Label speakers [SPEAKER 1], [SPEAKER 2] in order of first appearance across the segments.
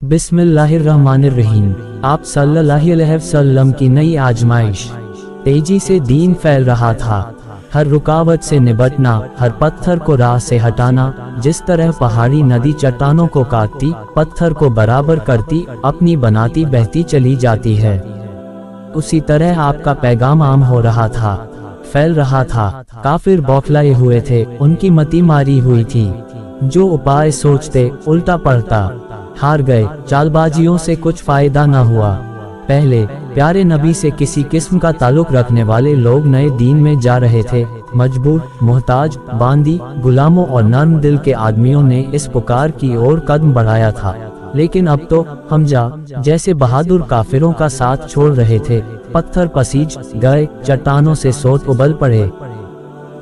[SPEAKER 1] बिस्मिल्लाहिर्रहमानिर्रहीम। आप सल्लल्लाहु अलैहि वसल्लम की नई आजमाइश। तेजी से दीन फैल रहा था। हर रुकावट से निबटना, हर पत्थर को राह से हटाना। जिस तरह पहाड़ी नदी चट्टानों को काटती, पत्थर को बराबर करती, अपनी बनाती बहती चली जाती है, उसी तरह आपका पैगाम आम हो रहा था, फैल रहा था। काफिर बौखलाए हुए थे, उनकी मति मारी हुई थी। जो उपाय सोचते उल्टा पड़ता। हार गए, चालबाजियों से कुछ फायदा न हुआ। पहले प्यारे नबी से किसी किस्म का ताल्लुक रखने वाले लोग नए दीन में जा रहे थे। मजबूर, मोहताज, बांदी, गुलामों और नर्म दिल के आदमियों ने इस पुकार की ओर कदम बढ़ाया था। लेकिन अब तो हमजा जैसे बहादुर काफिरों का साथ छोड़ रहे थे। पत्थर पसीज गए, चट्टानों से सोत उबल पड़े।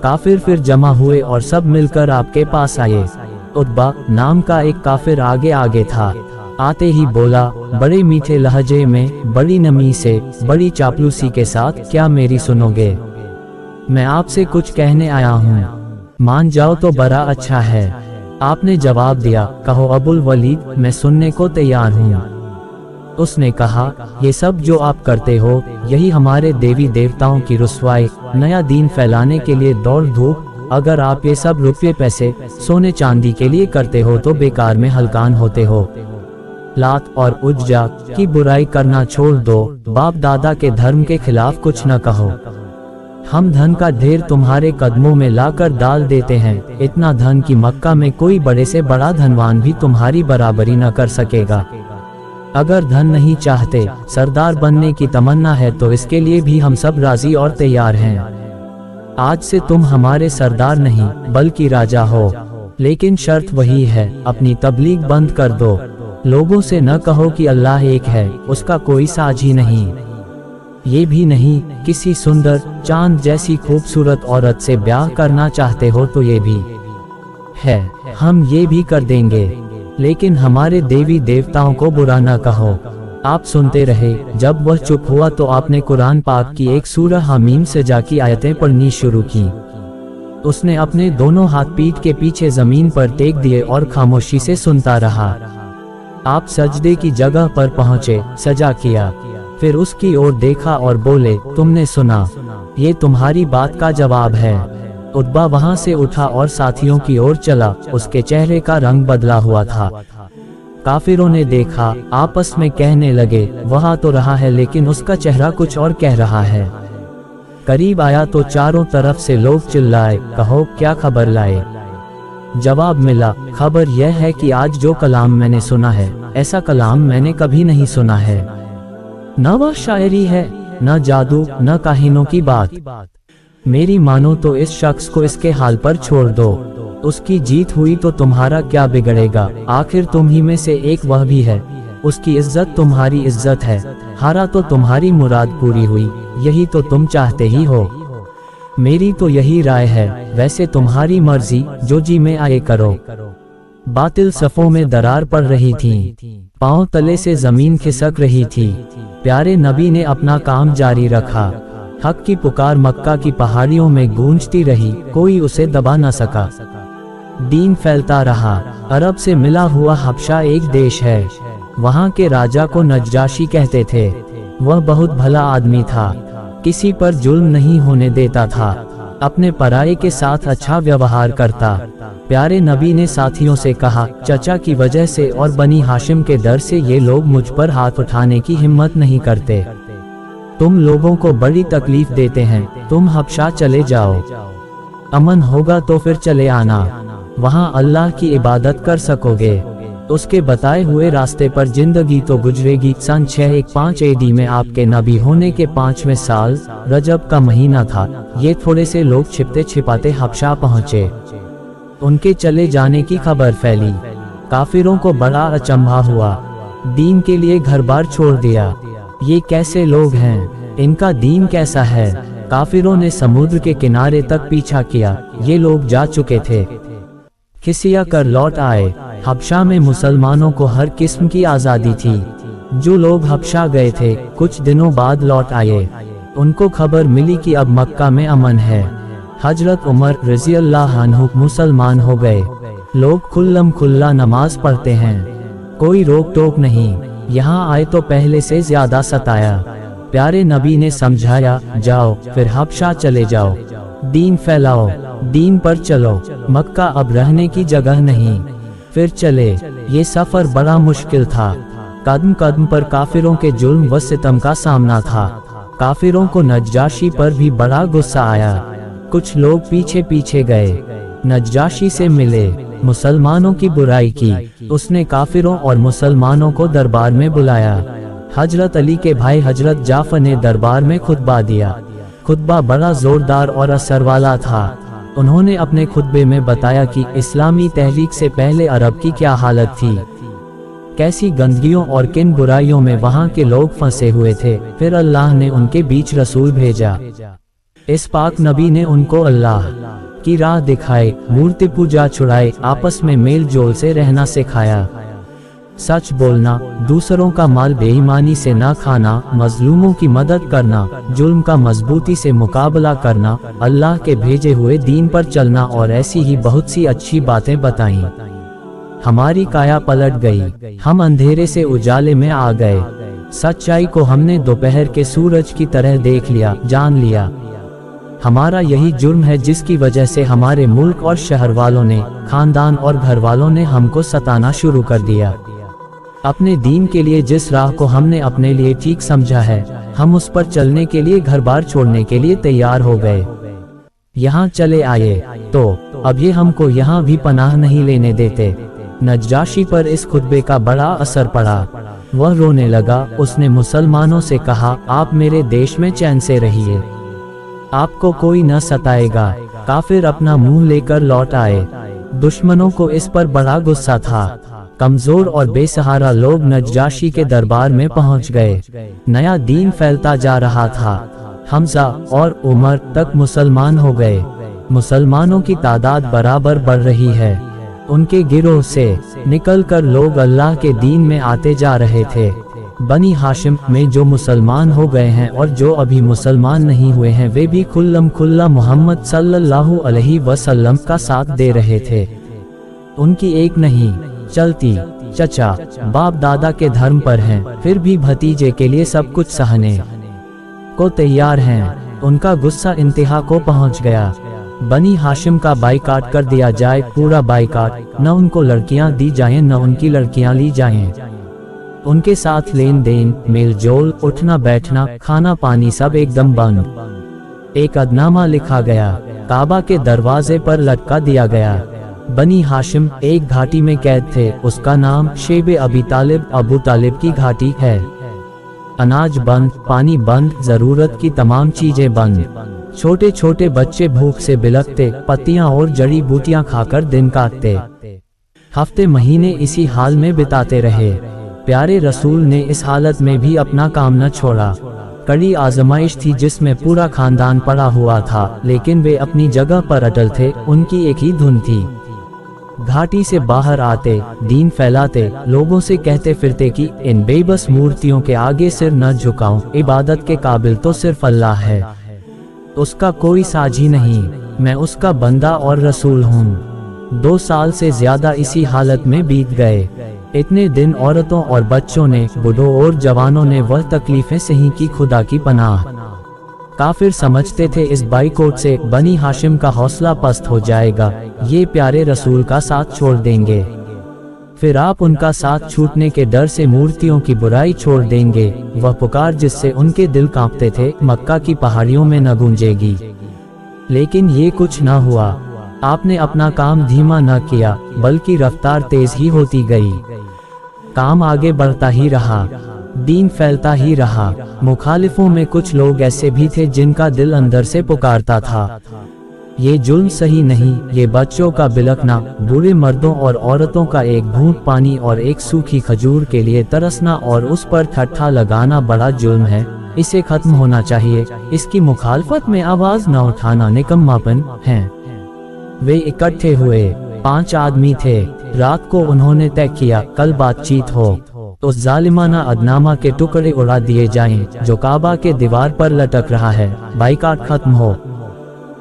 [SPEAKER 1] काफिर फिर जमा हुए और सब मिलकर आपके पास आए। उतबा नाम का एक काफिर आगे आगे था। आते ही बोला बड़े मीठे लहजे में, बड़ी नमी से, बड़ी चापलूसी के साथ, क्या मेरी सुनोगे? मैं आपसे कुछ कहने आया हूँ, मान जाओ तो बड़ा अच्छा है। आपने जवाब दिया, कहो अबुल वलीद, मैं सुनने को तैयार हूँ। उसने कहा, ये सब जो आप करते हो, यही हमारे देवी देवताओं की रुसवाई, नया दीन फैलाने के लिए दौड़ धूप। अगर आप ये सब रुपये पैसे, सोने चांदी के लिए करते हो तो बेकार में हलकान होते हो। लात और उज्जा की बुराई करना छोड़ दो। बाप दादा के धर्म के खिलाफ कुछ न कहो। हम धन का ढेर तुम्हारे कदमों में लाकर डाल देते हैं। इतना धन कि मक्का में कोई बड़े से बड़ा धनवान भी तुम्हारी बराबरी न कर सकेगा। अगर धन नहीं चाहते, सरदार बनने की तमन्ना है तो इसके लिए भी हम सब राजी और तैयार हैं। आज से तुम हमारे सरदार नहीं बल्कि राजा हो। लेकिन शर्त वही है, अपनी तबलीग बंद कर दो। लोगों से न कहो कि अल्लाह एक है, उसका कोई साझी नहीं। ये भी नहीं, किसी सुंदर चांद जैसी खूबसूरत औरत से ब्याह करना चाहते हो तो ये भी है, हम ये भी कर देंगे। लेकिन हमारे देवी देवताओं को बुरा न कहो। आप सुनते रहे। जब वह चुप हुआ तो आपने कुरान पाक की एक सूरह हामीम सजा की आयतें पढ़नी शुरू की। उसने अपने दोनों हाथ पीठ के पीछे जमीन पर टेक दिए और खामोशी से सुनता रहा। आप सजदे की जगह पर पहुंचे, सजा किया, फिर उसकी ओर देखा और बोले, तुमने सुना, ये तुम्हारी बात का जवाब है। उतबा वहां से उठा और साथियों की ओर चला। उसके चेहरे का रंग बदला हुआ था। काफिरों ने देखा, आपस में कहने लगे, वहाँ तो रहा है लेकिन उसका चेहरा कुछ और कह रहा है। करीब आया तो चारों तरफ से लोग चिल्लाए, कहो क्या खबर लाए? जवाब मिला, खबर यह है कि आज जो कलाम मैंने सुना है, ऐसा कलाम मैंने कभी नहीं सुना है। न वह शायरी है, न जादू, न काहिनों की बात। मेरी मानो तो इस शख्स को इसके हाल पर छोड़ दो। उसकी जीत हुई तो तुम्हारा क्या बिगड़ेगा? आखिर तुम ही में से एक वह भी है। उसकी इज्जत तुम्हारी इज्जत है। हारा तो तुम्हारी मुराद पूरी हुई, यही तो तुम चाहते ही हो। मेरी तो यही राय है, वैसे तुम्हारी मर्जी, जो जी में आए करो। बातिल सफों में दरार पड़ रही थी, पांव तले से जमीन खिसक रही थी। प्यारे नबी ने अपना काम जारी रखा। हक की पुकार मक्का की पहाड़ियों में गूंजती रही, कोई उसे दबा न सका। दीन फैलता रहा। अरब से मिला हुआ हबशा एक देश है। वहाँ के राजा को नज्जाशी कहते थे। वह बहुत भला आदमी था, किसी पर जुल्म नहीं होने देता था, अपने पराये के साथ अच्छा व्यवहार करता। प्यारे नबी ने साथियों से कहा, चचा की वजह से और बनी हाशिम के डर से ये लोग मुझ पर हाथ उठाने की हिम्मत नहीं करते। तुम लोगों को बड़ी तकलीफ देते हैं, तुम हबशा चले जाओ। अमन होगा तो फिर चले आना, वहाँ अल्लाह की इबादत कर सकोगे। उसके बताए हुए रास्ते पर जिंदगी तो गुजरेगी। सन 615 AD में आपके नबी होने के 5वें साल, रजब का महीना था। ये थोड़े से लोग छिपते छिपाते हबशा पहुँचे। उनके चले जाने की खबर फैली। काफिरों को बड़ा अचंभा हुआ। दीन के लिए घर बार छोड़ दिया। ये कैसे लोग हैं? इनका दीन कैसा है? काफिरों ने समुद्र के किनारे तक पीछा किया। ये लोग जा चुके थे, खिसिया कर लौट आए। हबशा में मुसलमानों को हर किस्म की आज़ादी थी। जो लोग हबशा गए थे, कुछ दिनों बाद लौट आए। उनको खबर मिली कि अब मक्का में अमन है। हजरत उमर रज़ी अल्लाह अन्हु मुसलमान हो गए। लोग खुल्लम खुल्ला नमाज पढ़ते हैं। कोई रोक टोक नहीं, यहाँ आए तो पहले से ज्यादा सताया। प्यारे नबी ने समझाया, जाओ फिर हबशा चले जाओ, दीन फैलाओ, दीन पर चलो, मक्का अब रहने की जगह नहीं। फिर चले। ये सफर बड़ा मुश्किल था। कदम कदम पर काफिरों के जुल्म व सितम का सामना था। काफिरों को नज्जाशी पर भी बड़ा गुस्सा आया। कुछ लोग पीछे पीछे गए, नज्जाशी से मिले, मुसलमानों की बुराई की। उसने काफिरों और मुसलमानों को दरबार में बुलाया। हजरत अली के भाई हजरत जाफर ने दरबार में खुतबा दिया। खुतबा बड़ा जोरदार और असर वाला था। उन्होंने अपने खुतबे में बताया कि इस्लामी तहरीक से पहले अरब की क्या हालत थी, कैसी गंदगियों और किन बुराइयों में वहाँ के लोग फंसे हुए थे। फिर अल्लाह ने उनके बीच रसूल भेजा। इस पाक नबी ने उनको अल्लाह की राह दिखाए, मूर्ति पूजा छुड़ाए, आपस में मेल जोल से रहना सिखाया, सच बोलना, दूसरों का माल बेईमानी से ना खाना, मजलूमों की मदद करना, जुल्म का मजबूती से मुकाबला करना, अल्लाह के भेजे हुए दीन पर चलना और ऐसी ही बहुत सी अच्छी बातें बताईं। हमारी काया पलट गई, हम अंधेरे से उजाले में आ गए। सच्चाई को हमने दोपहर के सूरज की तरह देख लिया, जान लिया। हमारा यही जुर्म है जिसकी वजह से हमारे मुल्क और शहर वालों ने, खानदान और घर वालों ने हमको सताना शुरू कर दिया। अपने दीन के लिए जिस राह को हमने अपने लिए ठीक समझा है, हम उस पर चलने के लिए घर बार छोड़ने के लिए तैयार हो गए। यहाँ चले आए तो अब ये हमको यहाँ भी पनाह नहीं लेने देते। नज्जाशी पर इस खुतबे का बड़ा असर पड़ा। वह रोने लगा। उसने मुसलमानों से कहा, आप मेरे देश में चैन से रहिए, आपको कोई न सताएगा। काफिर अपना मुंह लेकर लौट आए। दुश्मनों को इस पर बड़ा गुस्सा था। कमजोर और बेसहारा लोग नज्जाशी के दरबार में पहुंच गए। नया दीन फैलता जा रहा था। हमजा और उमर तक मुसलमान हो गए। मुसलमानों की तादाद बराबर बढ़ रही है। उनके गिरोह से निकलकर लोग अल्लाह के दीन में आते जा रहे थे। बनी हाशिम में जो मुसलमान हो गए हैं और जो अभी मुसलमान नहीं हुए हैं, वे भी खुल्लम खुल्ला मोहम्मद सल्लल्लाहु अलैहि वसल्लम का साथ दे रहे थे। उनकी एक नहीं चलती। चचा बाप दादा के धर्म पर हैं, फिर भी भतीजे के लिए सब कुछ सहने को तैयार हैं। उनका गुस्सा इंतहा को पहुंच गया। बनी हाशिम का बाइकाट कर दिया जाए, पूरा बाइकाट। न उनको लड़कियां दी जाएं, न उनकी लड़कियां ली जाएं। उनके साथ लेन देन, मेल जोल, उठना बैठना, खाना पानी सब एकदम बंद। एक अदनामा लिखा गया, काबा के दरवाजे पर लटका दिया गया। बनी हाशिम एक घाटी में कैद थे। उसका नाम शेब अबी तालिब, अबू तालिब की घाटी है। अनाज बंद, पानी बंद, जरूरत की तमाम चीजें बंद। छोटे छोटे बच्चे भूख से बिलखते, पत्तियां और जड़ी बूटियां खाकर दिन काटते। हफ्ते महीने इसी हाल में बिताते रहे। प्यारे रसूल ने इस हालत में भी अपना काम न छोड़ा। कड़ी आजमाइश थी जिसमें पूरा खानदान पड़ा हुआ था, लेकिन वे अपनी जगह पर अटल थे। उनकी एक ही धुन थी। घाटी से बाहर आते, दीन फैलाते, लोगों से कहते फिरते कि इन बेबस मूर्तियों के आगे सिर न झुकाऊं, इबादत के काबिल तो सिर्फ अल्लाह है, उसका कोई साझी नहीं, मैं उसका बंदा और रसूल हूँ। 2 साल से ज्यादा इसी हालत में बीत गए। इतने दिन औरतों और बच्चों ने, बूढ़ों और जवानों ने वह तकलीफें सही की, खुदा की पनाह। काफिर समझते थे इस बाइकोट से बनी हाशिम का हौसला पस्त हो जाएगा, ये प्यारे रसूल का साथ छोड़ देंगे। फिर आप उनका साथ छूटने के डर से मूर्तियों की बुराई छोड़ देंगे। वह पुकार जिससे उनके दिल कांपते थे, मक्का की पहाड़ियों में न गूंजेगी। लेकिन ये कुछ न हुआ। आपने अपना काम धीमा न किया, बल्कि रफ्तार तेज ही होती गई। काम आगे बढ़ता ही रहा, दीन फैलता ही रहा। मुखालिफों में कुछ लोग ऐसे भी थे जिनका दिल अंदर से पुकारता था, ये जुल्म सही नहीं, ये बच्चों का बिलखना, बूढ़े मर्दों और औरतों का एक घूंट पानी और एक सूखी खजूर के लिए तरसना और उस पर ठट्ठा लगाना बड़ा जुल्म है, इसे खत्म होना चाहिए। इसकी मुखालफत में आवाज न उठाना निकम्मापन है। वे इकट्ठे हुए, 5 आदमी थे। रात को उन्होंने तय किया, कल बातचीत हो, उस जालिमाना अदनामा के टुकड़े उड़ा दिए जाएं जो काबा के दीवार पर लटक रहा है, बाइकाट खत्म हो।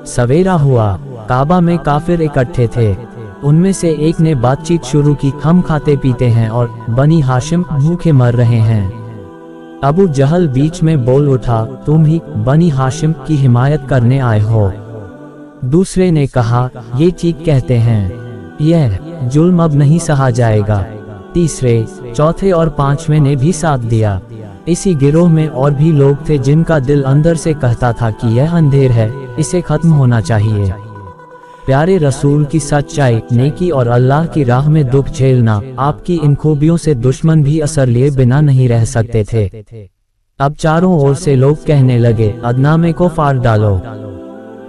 [SPEAKER 1] सवेरा हुआ, काबा में काफिर इकट्ठे थे। उनमें से एक ने बातचीत शुरू की, हम खाते पीते हैं और बनी हाशिम भूखे मर रहे हैं। अबू जहल बीच में बोल उठा, तुम ही बनी हाशिम की हिमायत करने आए हो। दूसरे ने कहा, ये ठीक कहते हैं, यह जुल्म अब नहीं सहा जाएगा। तीसरे, चौथे और पांचवें ने भी साथ दिया। इसी गिरोह में और भी लोग थे जिनका दिल अंदर से कहता था कि यह अंधेर है, इसे खत्म होना चाहिए। प्यारे रसूल की सच्चाई, नेकी और अल्लाह की राह में दुख झेलना, आपकी इन खूबियों से दुश्मन भी असर लिए बिना नहीं रह सकते थे। अब चारों ओर से लोग कहने लगे, अदनामे को फाड़ डालो,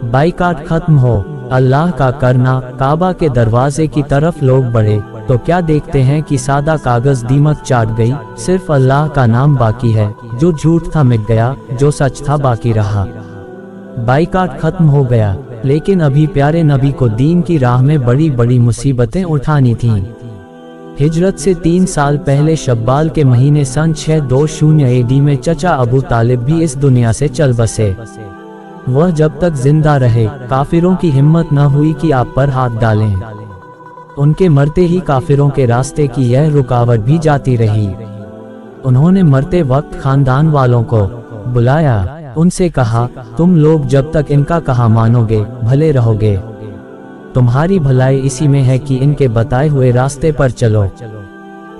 [SPEAKER 1] बाइकाट खत्म हो, अल्लाह का करना। काबा के दरवाजे की तरफ लोग बढ़े तो क्या देखते हैं कि सादा कागज दीमक चाट गई। सिर्फ अल्लाह का नाम बाकी है, जो झूठ था मिट गया, जो सच था बाकी रहा। बाइकाट खत्म हो गया, लेकिन अभी प्यारे नबी को दीन की राह में बड़ी बड़ी मुसीबतें उठानी थीं। हिजरत से 3 साल पहले शब्बाल के महीने सन 620 AD में चचा अबू तालिब भी इस दुनिया से चल बसे। वह जब तक जिंदा रहे, काफिरों की हिम्मत न हुई कि आप पर हाथ डालें। उनके मरते ही काफिरों के रास्ते की यह रुकावट भी जाती रही। उन्होंने मरते वक्त खानदान वालों को बुलाया, उनसे कहा, तुम लोग जब तक इनका कहा मानोगे, भले रहोगे। तुम्हारी भलाई इसी में है कि इनके बताए हुए रास्ते पर चलो,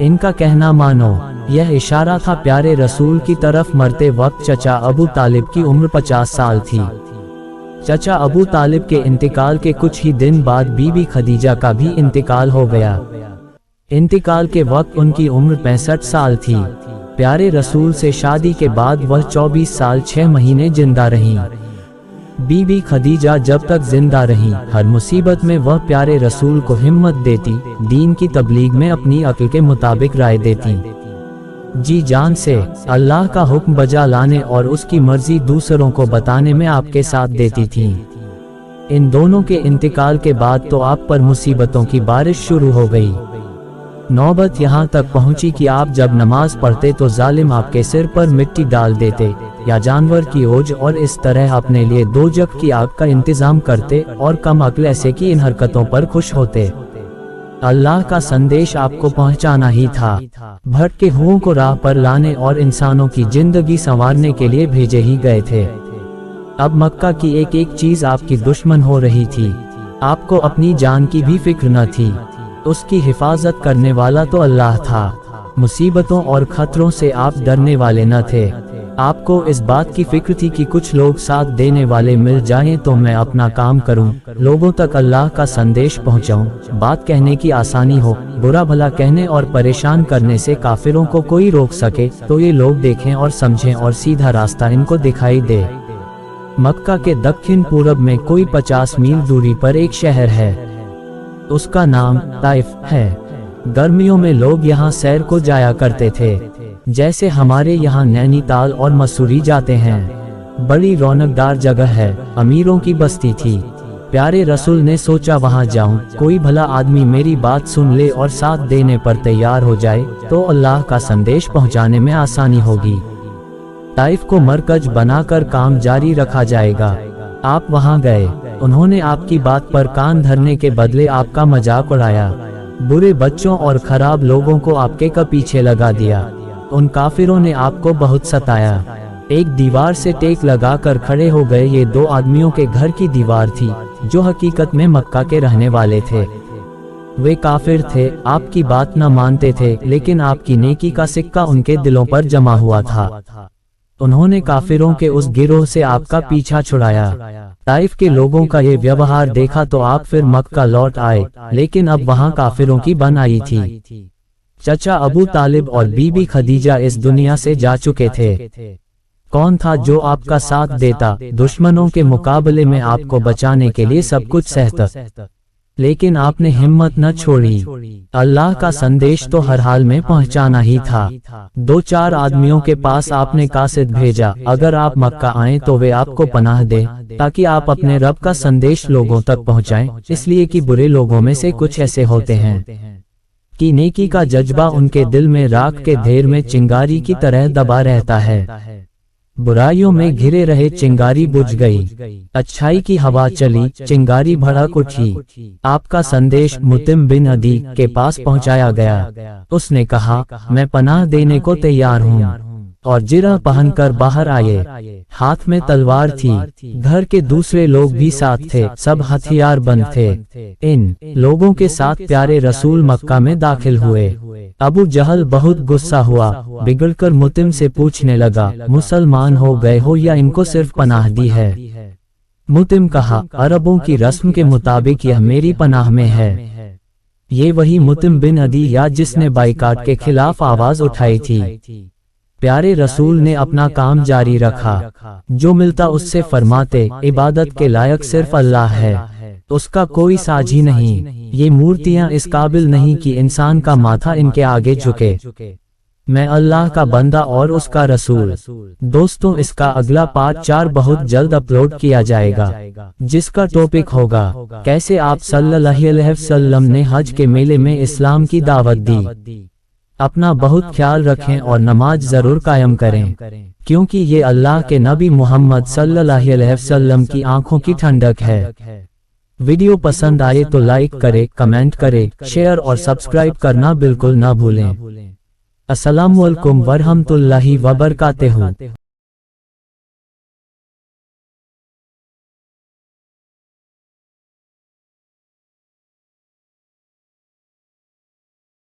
[SPEAKER 1] इनका कहना मानो। यह इशारा था प्यारे रसूल की तरफ। मरते वक्त चचा अबू तालिब की उम्र 50 साल थी। चचा अबू तालिब के इंतकाल के कुछ ही दिन बाद बीबी खदीजा का भी इंतकाल हो गया। इंतकाल के वक्त उनकी उम्र 65 साल थी। प्यारे रसूल से शादी के बाद वह 24 साल 6 महीने जिंदा रहीं। बीबी खदीजा जब तक जिंदा रहीं, हर मुसीबत में वह प्यारे रसूल को हिम्मत देती, दीन की तबलीग में अपनी अक्ल के मुताबिक राय देती, जी जान से अल्लाह का हुक्म बजा लाने और उसकी मर्जी दूसरों को बताने में आपके साथ देती थीं। इन दोनों के इंतकाल के बाद तो आप पर मुसीबतों की बारिश शुरू हो गई। नौबत यहाँ तक पहुँची कि आप जब नमाज पढ़ते तो जालिम आपके सिर पर मिट्टी डाल देते या जानवर की ओज, और इस तरह अपने लिए दोजख की आग का इंतजाम करते, और कम अक्ल ऐसे की इन हरकतों पर खुश होते। अल्लाह का संदेश आपको पहुंचाना ही था, भटके हुओं को राह पर लाने और इंसानों की जिंदगी संवारने के लिए भेजे ही गए थे। अब मक्का की एक एक चीज आपकी दुश्मन हो रही थी। आपको अपनी जान की भी फिक्र न थी, उसकी हिफाजत करने वाला तो अल्लाह था। मुसीबतों और खतरों से आप डरने वाले न थे। आपको इस बात की फिक्र थी कि कुछ लोग साथ देने वाले मिल जाएं तो मैं अपना काम करूं, लोगों तक अल्लाह का संदेश पहुंचाऊं, बात कहने की आसानी हो, बुरा भला कहने और परेशान करने से काफिरों को कोई रोक सके तो ये लोग देखें और समझें और सीधा रास्ता इनको दिखाई दे। मक्का के दक्षिण पूरब में कोई 50 मील दूरी पर एक शहर है, उसका नाम ताइफ है। गर्मियों में लोग यहाँ सैर को जाया करते थे, जैसे हमारे यहाँ नैनीताल और मसूरी जाते हैं। बड़ी रौनकदार जगह है, अमीरों की बस्ती थी। प्यारे रसूल ने सोचा वहाँ जाऊं, कोई भला आदमी मेरी बात सुन ले और साथ देने पर तैयार हो जाए तो अल्लाह का संदेश पहुँचाने में आसानी होगी। ताइफ को मरकज बनाकर काम जारी रखा जाएगा। आप वहाँ गए, उन्होंने आपकी बात पर कान धरने के बदले आपका मजाक उड़ाया, बुरे बच्चों और खराब लोगों को आपके पीछे लगा दिया। उन काफिरों ने आपको बहुत सताया। एक दीवार से टेक लगाकर खड़े हो गए। ये 2 आदमियों के घर की दीवार थी जो हकीकत में मक्का के रहने वाले थे। वे काफिर थे, आपकी बात न मानते थे, लेकिन आपकी नेकी का सिक्का उनके दिलों पर जमा हुआ था। उन्होंने काफिरों के उस गिरोह से आपका पीछा छुड़ाया। ताइफ के लोगों का ये व्यवहार देखा तो आप फिर मक्का लौट आए, लेकिन अब वहाँ काफिरों की बन आई थी। चचा अबू तालिब और बीबी खदीजा इस दुनिया से जा चुके थे। कौन था जो आपका साथ देता, दुश्मनों के मुकाबले में आपको बचाने के लिए सब कुछ सहता? लेकिन आपने हिम्मत न छोड़ी। अल्लाह का संदेश तो हर हाल में पहुंचाना ही था। 2-4 आदमियों के पास आपने कासिद भेजा, अगर आप मक्का आएं तो वे आपको पनाह दें, ताकि आप अपने रब का संदेश लोगों तक पहुंचाएं। इसलिए कि बुरे लोगों में से कुछ ऐसे होते हैं कि नेकी का जज्बा उनके दिल में राख के ढेर में चिंगारी की तरह दबा रहता है। बुराइयों में घिरे रहे चिंगारी बुझ गई, अच्छाई की हवा चली, चिंगारी भड़क उठी। आपका संदेश मुतिम बिन अदी के पास पहुंचाया गया। उसने कहा, मैं पनाह देने को तैयार हूँ, और जिरा पहनकर बाहर आए। हाथ में तलवार थी। घर के दूसरे लोग भी साथ थे, सब हथियार बंद थे। इन लोगों के साथ प्यारे रसूल मक्का में दाखिल हुए। अबू जहल बहुत गुस्सा हुआ, बिगड़कर मुतिम से पूछने लगा, मुसलमान हो गए हो या इनको सिर्फ पनाह दी है? मुतिम कहा, अरबों की रस्म के मुताबिक यह मेरी पनाह में है। ये वही मुतिम बिन अदी या जिसने बाइकाट के खिलाफ आवाज उठाई थी। प्यारे रसूल ने अपना काम जारी रखा। जो मिलता उससे फरमाते, इबादत के लायक सिर्फ अल्लाह है, उसका कोई साझी नहीं। ये मूर्तियां इस काबिल नहीं कि इंसान का माथा इनके आगे झुके। मैं अल्लाह का बंदा और उसका रसूल। दोस्तों, इसका अगला पार्ट 4 बहुत जल्द अपलोड किया जाएगा, जिसका टॉपिक होगा कैसे आप सल्लल्लाहु अलैहि वसल्लम ने हज के मेले में इस्लाम की दावत दी। अपना बहुत ख्याल रखें और नमाज जरूर कायम करें, क्योंकि ये अल्लाह के नबी मोहम्मद सल्लल्लाहु अलैहि वसल्लम की आंखों की ठंडक है। वीडियो पसंद आए तो लाइक करें, कमेंट करें, शेयर और सब्सक्राइब करना बिल्कुल ना भूलें। अस्सलामुअलैकुम वरहमतुल्लाहि वबरकातुहू।